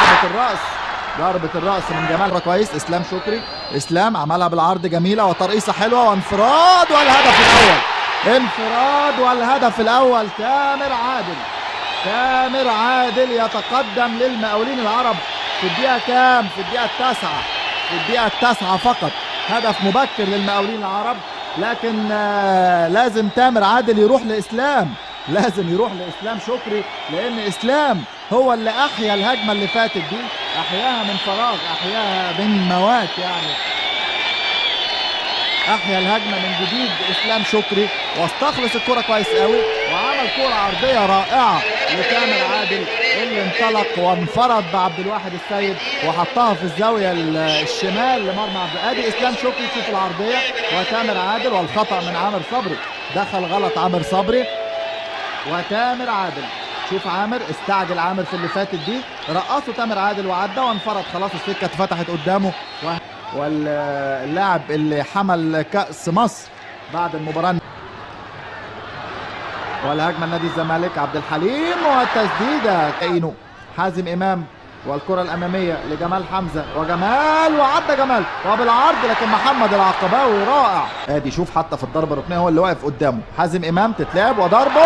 ضربة الرأس، ضربة الرأس من جمال. كويس اسلام شكري، اسلام عملها بالعرض جميلة وترقيصة حلوة وانفراد والهدف الأول. انفراد والهدف الأول. تامر عادل، تامر عادل يتقدم للمقاولين العرب في الدقيقة كام؟ في الدقيقة التاسعة، في الدقيقة التاسعة فقط. هدف مبكر للمقاولين العرب، لكن لازم تامر عادل يروح لإسلام، لازم يروح لإسلام شكري، لأن إسلام هو اللي أحيا الهجمة اللي فاتت دي، أحياها من فراغ، أحياها من موات يعني. أحيا الهجمة من جديد إسلام شكري، واستخلص الكرة كويس قوي، وعمل كرة عرضية رائعة لتامر عادل اللي انطلق وانفرد بعبد الواحد السيد وحطها في الزاوية الشمال لمرمى عبد. ادي اسلام شكري في العرضية وتامر عادل، والخطأ من عامر صبري، دخل غلط عامر صبري وتامر عادل. شوف عامر استعجل، عامر في اللي فاتت دي رقصه تامر عادل وعدى وانفرد، خلاص السكة اتفتحت قدامه. واللاعب اللي حمل كأس مصر بعد المباراة. والهجمة نادي الزمالك عبد الحليم والتسديدة كاينو حازم امام، والكرة الامامية لجمال حمزة، وجمال وعدى جمال وبالعرض، لكن محمد العقباوي رائع. ادي شوف حتى في الضربة الركنية هو اللي واقف قدامه. حازم امام تتلعب وضربه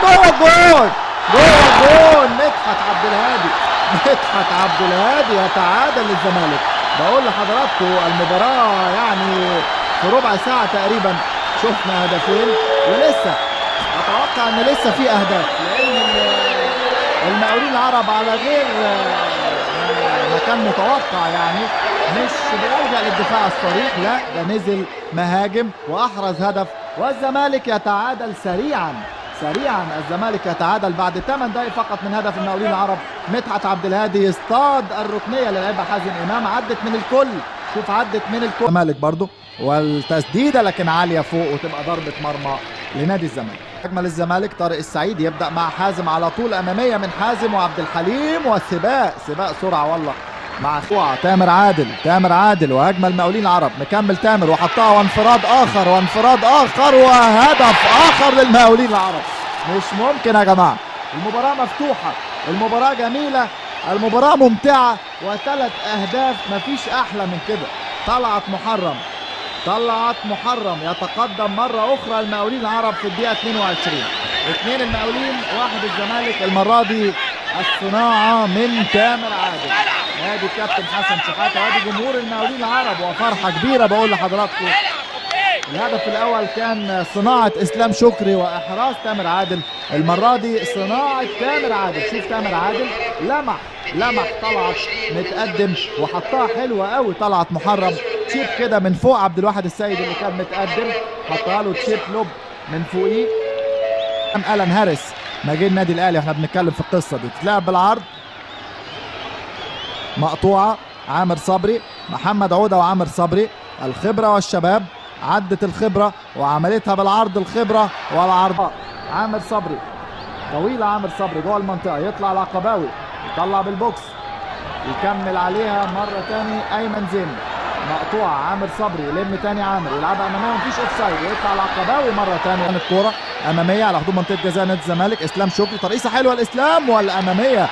جوه الجول، جوه الجول. مدحت عبد الهادي، مدحت عبد الهادي يتعادل للزمالك. بقول لحضراتكم المباراة يعني في ربع ساعة تقريبا شفنا هدفين، ولسه اتوقع ان لسه في اهداف، لان المقاولين العرب على غير ما كان متوقع يعني مش بيلجأ للدفاع الصريح، لا ده نزل مهاجم واحرز هدف، والزمالك يتعادل سريعا سريعا. الزمالك يتعادل بعد 8 دقائق فقط من هدف المقاولين العرب. مدحت عبد الهادي يصطاد الركنيه اللي لعبها حازم امام، عدت من الكل، شوف عدت من الكل. الزمالك برضو والتسديده لكن عاليه فوق وتبقى ضربه مرمى لنادي الزمالك. هجمه للزمالك، طارق السعيد يبدا مع حازم على طول، اماميه من حازم وعبد الحليم، والسباق سباق سرعه والله مع تامر عادل، تامر عادل وهجمه المقاولين العرب، مكمل تامر وحطها وانفراد اخر وانفراد اخر وهدف اخر للمقاولين العرب. مش ممكن يا جماعه، المباراه مفتوحه، المباراه جميله، المباراه ممتعه، وثلاث اهداف مفيش احلى من كده. طلعت محرم، طلعت محرم يتقدم مرة أخرى المقاولين العرب في الدقيقة 22. 2 المقاولين 1 الزمالك. المرة دي الصناعة من تامر عادل. ادي الكابتن حسن شحاتة وادي جمهور المقاولين العرب، وفرحة كبيرة بقول لحضراتكم. الهدف الأول كان صناعة إسلام شكري وإحراز تامر عادل، المرة دي صناعة تامر عادل. شوف تامر عادل لمح طلعت متقدم وحطها حلوة قوي. طلعت محرم تشيب كده من فوق عبد الواحد السيد اللي كان متقدم، حطها له تشيب لوب من فوقيه. ألان هاريس نجيل النادي الأهلي، احنا بنتكلم في القصة دي، تتلعب بالعرض مقطوعة. عامر صبري، محمد عودة وعامر صبري، الخبرة والشباب، عدت الخبرة وعملتها بالعرض، الخبرة والعرض. عامر صبري طويلة، عامر صبري جوه المنطقة، يطلع العقباوي يطلع بالبوكس يكمل عليها مرة تاني أيمن زين، مقطوعة. عامر صبري يلم تاني، عامر يلعبها أمامية مفيش أوف سايد، ويطلع العقباوي مرة تانية. الكورة أمامية على حدود منطقة جزاء نادي الزمالك. إسلام شكري ترقيصة حلوة الإسلام والأمامية،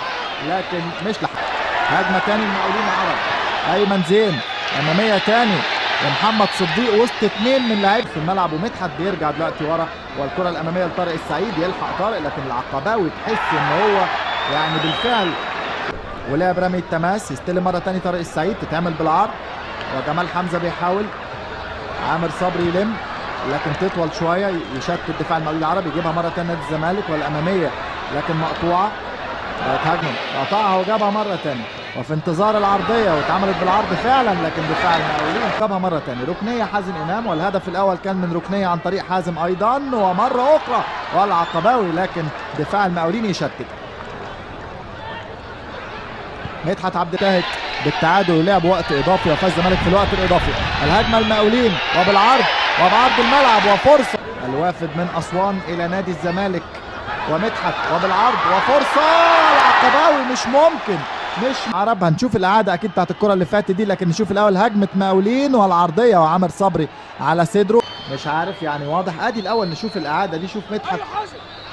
لكن مش هجمة تاني المقاولين العرب. أيمن زين أمامية تاني ومحمد صديق وسط 2 من لعيبه في الملعب، ومدحت بيرجع دلوقتي ورا، والكره الاماميه لطارق السعيد، يلحق طارق لكن العقباوي تحس ان هو يعني بالفعل ولعب رمي التماس. يستلم مره ثانيه طارق السعيد، تتعمل بالعرض وجمال حمزه بيحاول. عامر صبري يلم لكن تطول شويه، يشتت دفاع المقاولين العرب، يجيبها مره ثانيه نادي الزمالك والاماميه لكن مقطوعه. بقت هجمه قطعها وجابها مره ثانيه، وفي انتظار العرضيه واتعملت بالعرض فعلا، لكن دفاع المقاولين جابها مره ثانيه. ركنيه حازم امام، والهدف الاول كان من ركنيه عن طريق حازم ايضا، ومره اخرى والعقباوي، لكن دفاع المقاولين يشتت. مدحت عبد الواحد بالتعادل ولعب وقت اضافي، وفاز الزمالك في الوقت الاضافي. الهجمه المقاولين وبالعرض وبعرض الملعب، وفرصه الوافد من اسوان الى نادي الزمالك، ومدحت وبالعرض وفرصه العقباوي. مش ممكن، مش عرب. هنشوف الاعاده اكيد بتاعت الكره اللي فاتت دي، لكن نشوف الاول هجمه مقاولين والعرضيه وعامر صبري على صدره، مش عارف يعني واضح. ادي الاول نشوف الاعاده دي، شوف مدحت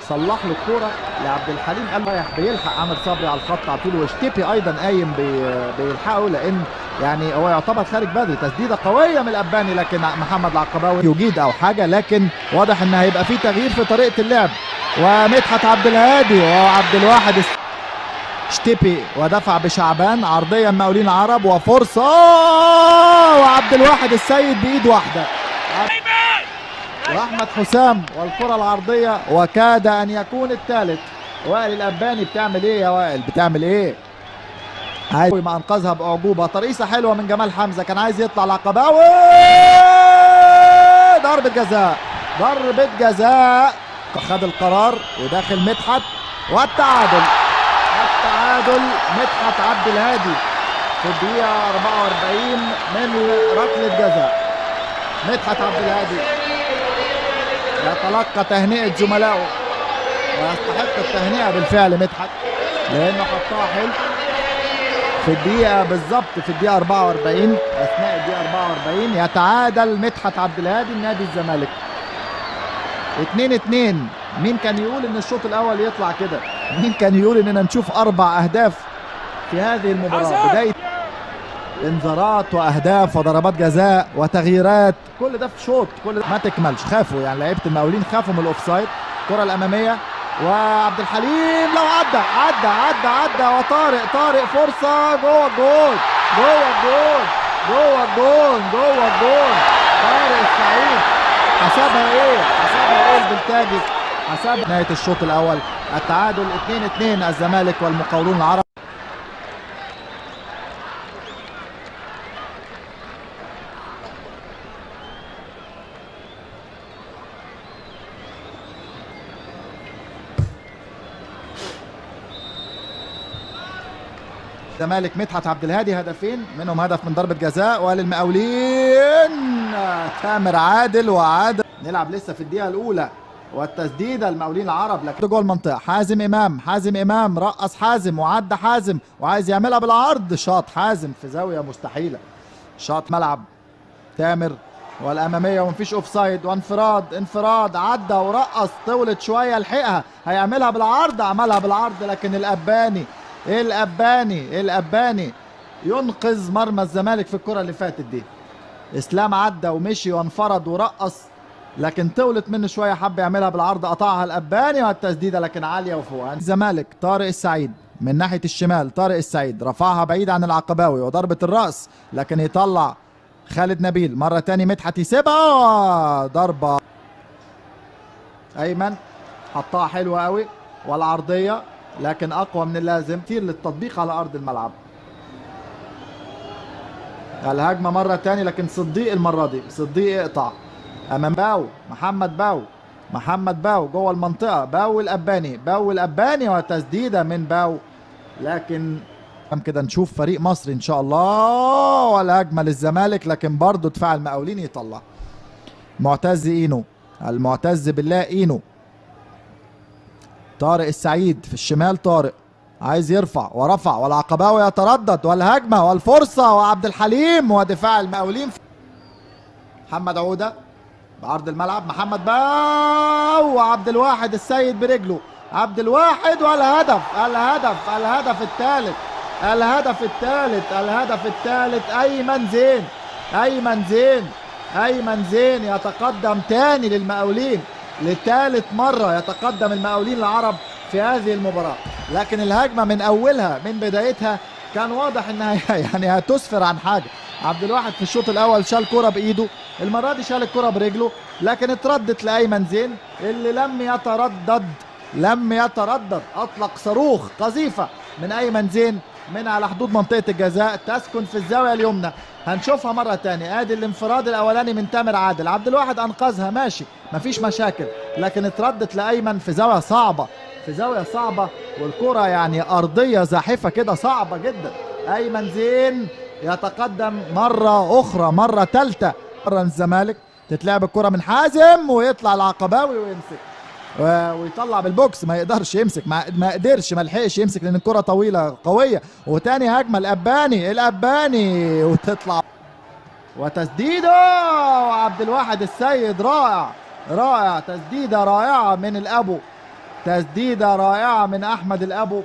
صلح له الكوره لعبد الحليم، قال رايح بيلحق عامر صبري على الخط على طول، وشتيبي ايضا قايم بيلحقه، لان يعني هو يعتبر خارج بدري. تسديده قويه من الاباني، لكن محمد العقباوي يجيد او حاجه، لكن واضح ان هيبقى في تغيير في طريقه اللعب. ومدحت عبد الهادي وعبد الواحد شتيبي ودفع بشعبان، عرضيه المقاولين العرب وفرصه، وعبد الواحد السيد بايد واحده واحمد حسام والكره العرضيه، وكاد ان يكون الثالث. وائل الاباني بتعمل ايه يا وائل؟ بتعمل ايه؟ عايز ما انقذها باعجوبه، ترقيصه حلوه من جمال حمزه، كان عايز يطلع العقباوي، ضربه جزاء، ضربه جزاء، خد القرار وداخل مدحت، والتعادل، التعادل مدحت عبد الهادي في الدقيقه 44 من ركله جزاء. مدحت عبد الهادي يتلقى تهنئه زملائه، ويستحق التهنئه بالفعل مدحت، لانه حطها حلو في الدقيقة بالظبط، في الدقيقة 44 أثناء الدقيقة 44 يتعادل مدحت عبد الهادي النادي الزمالك 2-2. مين كان يقول إن الشوط الأول يطلع كده؟ مين كان يقول إننا نشوف 4 أهداف في هذه المباراة؟ بداية انذارات وأهداف وضربات جزاء وتغييرات، كل ده في شوط، كل ده ما تكملش. خافوا يعني لعيبة المقاولين، خافوا من الأوفسايد. الكرة الأمامية وعبد الحليم لو عدى وطارق فرصه جوه الجول، جوه الجول. طارق السعيد حسبها ايه البلتاجي، حسب نهايه الشوط الاول. التعادل 2-2 الزمالك والمقاولون العرب. الزمالك مدحت عبد الهادي هدفين، منهم هدف من ضربة جزاء، وللمقاولين تامر عادل وعادل. نلعب لسه في الدقيقة الأولى، والتسديدة المقاولين العرب، لكن جوه المنطقة. حازم إمام رقص حازم وعدى حازم وعايز يعملها بالعرض، شاط حازم في زاوية مستحيلة، شاط ملعب تامر والأمامية ومفيش أوفسايد، وانفراد عدى ورقص، طولت شوية لحقها، هيعملها بالعرض، عملها بالعرض، لكن الأباني ينقذ مرمى الزمالك في الكرة اللي فاتت دي. اسلام عدى ومشي وانفرد ورقص، لكن طولت منه شويه، حب يعملها بالعرض، قطعها الأباني، والتسديده لكن عاليه وفوق. الزمالك طارق السعيد من ناحيه الشمال، طارق السعيد رفعها بعيد عن العقباوي وضربه الراس، لكن يطلع خالد نبيل مره تاني، مدحت يسيبها، ضربه ايمن حطها حلوه قوي، والعرضيه لكن اقوى من اللازم، كتير للتطبيق على ارض الملعب. الهجمه مره تاني، لكن صديق المره دي، صديق يقطع امام محمد باو جوه المنطقه، باو الاباني وتسديده من باو، لكن كده نشوف فريق مصري ان شاء الله، والهجمه للزمالك، لكن برضه دفاع المقاولين يطلع. معتز اينو، المعتز بالله اينو، طارق السعيد في الشمال، طارق عايز يرفع ورفع، والعقباوي يتردد، والهجمه والفرصه، وعبد الحليم ودفاع المقاولين. محمد عوده بعرض الملعب، محمد باو وعبد الواحد السيد برجله، عبد الواحد، والهدف الهدف الثالث ايمن زين يتقدم تاني للمقاولين، لثالث مرة يتقدم المقاولين العرب في هذه المباراة، لكن الهجمة من أولها من بدايتها كان واضح إنها يعني هتسفر عن حاجة. عبد الواحد في الشوط الأول شال كرة بإيده، المرة دي شال الكرة برجله، لكن اتردت لأيمن زين اللي لم يتردد، أطلق صاروخ قذيفة من أيمن زين من على حدود منطقة الجزاء، تسكن في الزاوية اليمنى. هنشوفها مرة تانية، ادي الانفراد الاولاني من تامر عادل، عبد الواحد انقذها ماشي مفيش مشاكل، لكن اتردت لايمن في زاوية صعبة، والكرة يعني ارضية زاحفة كده صعبة جدا. ايمن زين يتقدم مرة اخرى، مرة ثالثة، مرة الزمالك تتلعب الكرة من حازم، ويطلع العقباوي ويمسك ويطلع بالبوكس، ما يقدرش يمسك، ما لحقش يمسك لان الكرة طويلة قوية. وتاني هجمة الأباني وتطلع وتسديده، وعبد الواحد السيد رائع، تسديدة رائعة من الأبو، تسديده رائعه من احمد الابو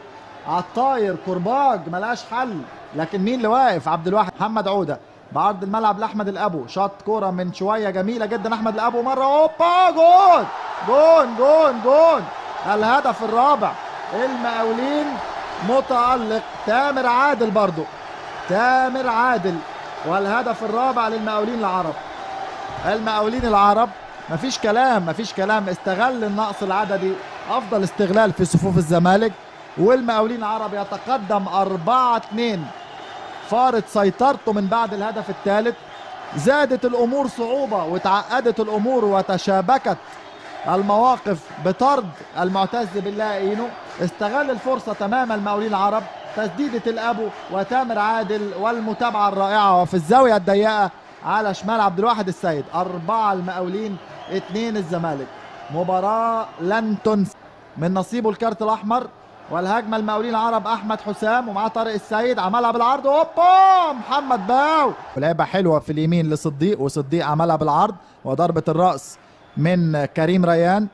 على الطاير، كرباج ملهاش حل، لكن مين اللي واقف؟ عبد الواحد. محمد عوده بعرض الملعب لاحمد الابو، شاط كوره من شويه جميله جدا احمد الابو، مره اوبا جون جون جون جون، الهدف الرابع. المقاولين متألق، تامر عادل برضو، تامر عادل، والهدف الرابع للمقاولين العرب. المقاولين العرب مفيش كلام مفيش كلام، استغل النقص العددي افضل استغلال في صفوف الزمالك، والمقاولين العرب يتقدم 4-2، فارض سيطرته من بعد الهدف الثالث. زادت الامور صعوبة وتعقدت الامور وتشابكت المواقف بطرد المعتز بالله اينو. استغل الفرصة تماما المقاولين العرب، تسديدة الابو وتامر عادل والمتابعة الرائعة، وفي الزاوية الضيقة على شمال عبد الواحد السيد. 4 المقاولين 2 الزمالك. مباراة لن تنسى. من نصيبه الكارت الاحمر، والهجمة المقاولين العرب احمد حسام ومعاه طارق السيد، عملها بالعرض، اوبا محمد باو، ولعبة حلوة في اليمين لصديق، وصديق عملها بالعرض، وضربة الرأس من كريم ريان.